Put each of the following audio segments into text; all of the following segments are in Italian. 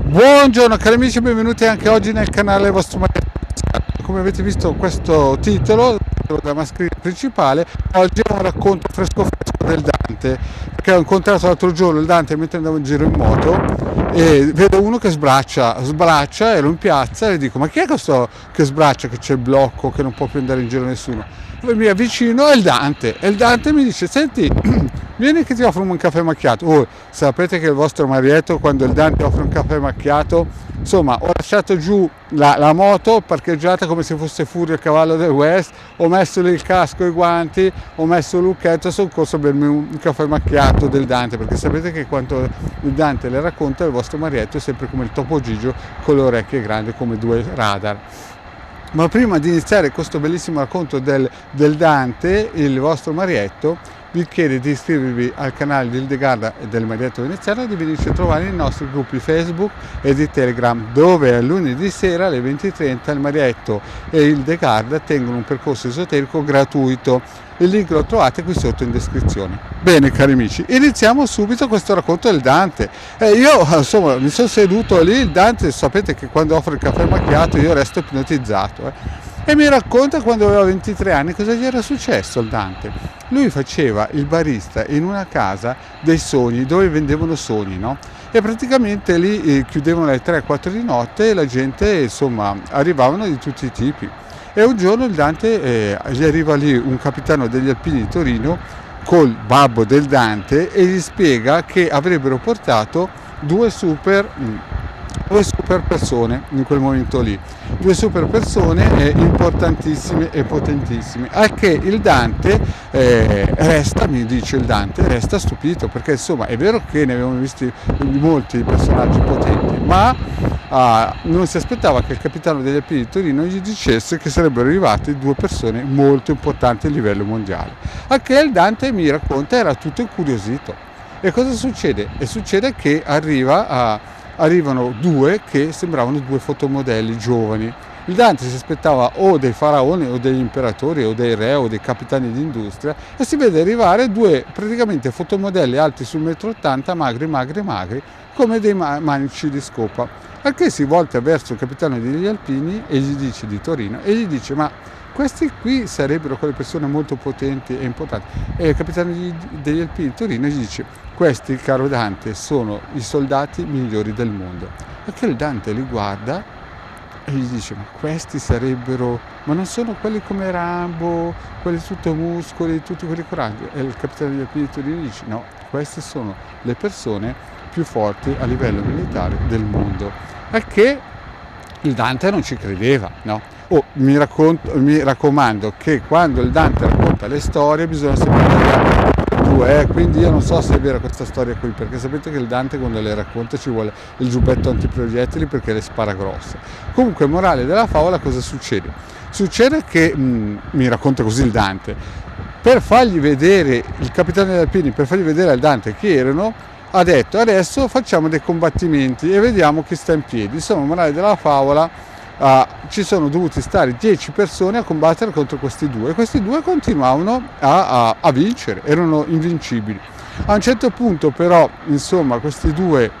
Buongiorno cari amici, benvenuti anche oggi nel canale vostro Maria. Come avete visto questo titolo della mascherina principale, oggi è un racconto fresco fresco del Dante, che ho incontrato l'altro giorno il Dante mentre andavo in giro in moto e vedo uno che sbraccia, ero in piazza e dico: ma chi è questo che sbraccia, che c'è il blocco, che non può più andare in giro nessuno? Poi mi avvicino, è il Dante, e il Dante mi dice: senti, vieni che ti offro un caffè macchiato. Oh, sapete che il vostro Marietto, quando il Dante offre un caffè macchiato, insomma, ho lasciato giù la moto parcheggiata come se fosse Furio il cavallo del West, ho messo lì il casco e i guanti, ho messo il lucchetto e sono corso a bermi un caffè macchiato del Dante, perché sapete che quando il Dante le racconta, il vostro Marietto è sempre come il Topo Gigio con le orecchie grandi come due radar. Ma prima di iniziare questo bellissimo racconto del Dante, il vostro Marietto vi chiede di iscrivervi al canale di Hildegarda e del Marietto Veneziano e di venirci a trovare nei nostri gruppi Facebook e di Telegram, dove a lunedì sera alle 20:30 il Marietto e Hildegarda tengono un percorso esoterico gratuito. Il link lo trovate qui sotto in descrizione. Bene cari amici, iniziamo subito questo racconto del Dante. Io insomma mi sono seduto lì, il Dante sapete che quando offre il caffè macchiato io resto ipnotizzato. E mi racconta quando aveva 23 anni cosa gli era successo al Dante. Lui faceva il barista in una casa dei sogni, dove vendevano sogni, no? E praticamente lì chiudevano alle 3-4 di notte e la gente, insomma, arrivavano di tutti i tipi. E un giorno il Dante gli arriva lì un capitano degli Alpini di Torino col babbo del Dante e gli spiega che avrebbero portato due super persone in quel momento lì, due super persone importantissime e potentissime, al che il Dante resta stupito, perché insomma è vero che ne avevamo visti molti personaggi potenti, ma non si aspettava che il capitano degli Alpini di Torino gli dicesse che sarebbero arrivate due persone molto importanti a livello mondiale, al che il Dante mi racconta era tutto incuriosito. E cosa succede? E succede che arrivano due che sembravano due fotomodelli giovani. Il Dante si aspettava o dei faraoni o degli imperatori o dei re o dei capitani di industria e si vede arrivare due praticamente fotomodelli alti sul 1,80 m, magri, come dei manici di scopa. Al che si volta verso il capitano degli Alpini e gli dice di Torino e gli dice: ma questi qui sarebbero quelle persone molto potenti e importanti. E il capitano degli Alpini di Torino gli dice: questi, caro Dante, sono i soldati migliori del mondo. Perché il Dante li guarda e gli dice: ma questi sarebbero, ma non sono quelli come Rambo, quelli tutto muscoli, tutti quelli coraggio? E il capitano degli Alpini di Torino gli dice: no, queste sono le persone più forti a livello militare del mondo. A che il Dante non ci credeva, no? Mi raccomando che quando il Dante racconta le storie bisogna sempre vedere due, quindi io non so se è vera questa storia qui, perché sapete che il Dante quando le racconta ci vuole il giubbetto antiproiettili perché le spara grosse. Comunque, morale della favola, cosa succede? Succede che mi racconta così il Dante, per fargli vedere il capitano degli Alpini, per fargli vedere al Dante chi erano, ha detto: adesso facciamo dei combattimenti e vediamo chi sta in piedi. Insomma, morale della favola, ci sono dovuti stare 10 persone a combattere contro questi due e questi due continuavano a vincere, erano invincibili. A un certo punto però, insomma, questi due,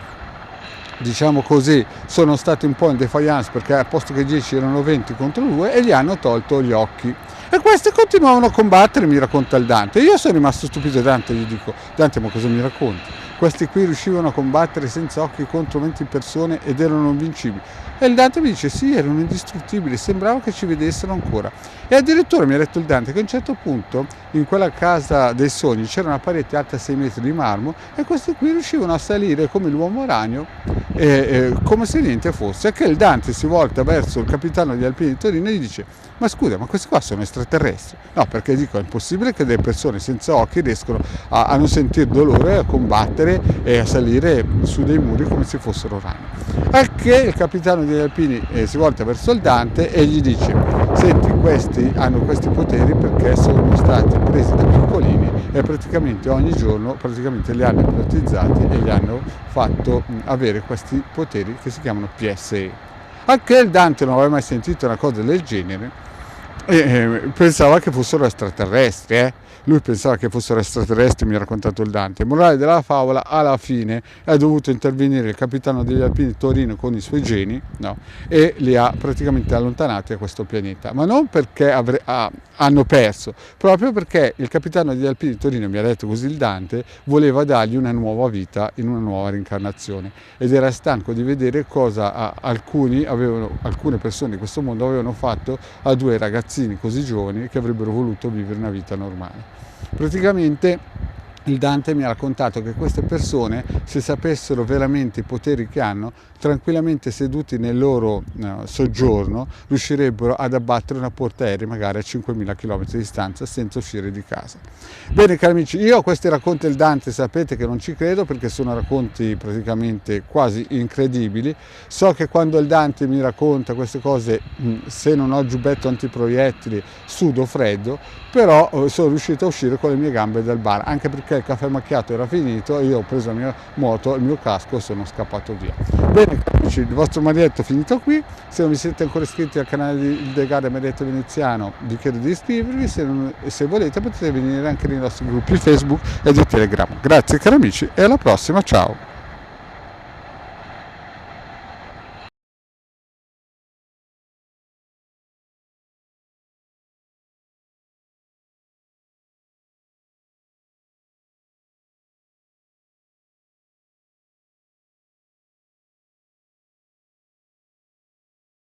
diciamo così, sono stati un po' in defiance, perché al posto che 10 erano 20 contro 2 e gli hanno tolto gli occhi. E questi continuavano a combattere, mi racconta il Dante. Io sono rimasto stupito. Dante, gli dico: Dante, ma cosa mi racconti? Questi qui riuscivano a combattere senza occhi contro 20 persone ed erano invincibili. E il Dante mi dice: sì, erano indistruttibili, sembrava che ci vedessero ancora. E addirittura mi ha detto il Dante che a un certo punto in quella casa dei sogni c'era una parete alta 6 metri di marmo e questi qui riuscivano a salire come l'uomo ragno, come se niente fosse. E che il Dante si volta verso il capitano degli Alpini di Torino e gli dice: ma scusa, ma questi qua sono extraterrestri? No, perché dico, è impossibile che delle persone senza occhi riescono a non sentire dolore, a combattere e a salire su dei muri come se fossero ragni. Al che il capitano degli Alpini si volta verso il Dante e gli dice: senti, questi hanno questi poteri perché sono stati presi da piccolini e praticamente ogni giorno li hanno ipnotizzati e gli hanno fatto avere questi poteri che si chiamano PSE. Anche il Dante non aveva mai sentito una cosa del genere pensava che fossero extraterrestri, Lui pensava che fossero extraterrestri, mi ha raccontato il Dante. Morale della favola, alla fine è dovuto intervenire il capitano degli Alpini Torino con i suoi geni, no? E li ha praticamente allontanati a questo pianeta. Ma non perché hanno perso, proprio perché il capitano degli Alpini Torino, mi ha detto così il Dante, voleva dargli una nuova vita in una nuova reincarnazione ed era stanco di vedere cosa alcune persone di questo mondo avevano fatto a due ragazzini così giovani che avrebbero voluto vivere una vita normale. Praticamente il Dante mi ha raccontato che queste persone, se sapessero veramente i poteri che hanno, tranquillamente seduti nel loro soggiorno, riuscirebbero ad abbattere una portaerei magari a 5.000 km di distanza senza uscire di casa. Bene cari amici, io a questi racconti del Dante sapete che non ci credo perché sono racconti praticamente quasi incredibili. So che quando il Dante mi racconta queste cose, se non ho il giubbetto antiproiettili, sudo freddo, però sono riuscito a uscire con le mie gambe dal bar, anche perché il caffè macchiato era finito, io ho preso la mia moto, il mio casco e sono scappato via. Bene amici, il vostro marietto è finito qui, se non vi siete ancora iscritti al canale di Degare Marietto Veneziano vi chiedo di iscrivervi, se volete potete venire anche nei nostri gruppi Facebook e di Telegram. Grazie cari amici e alla prossima, ciao!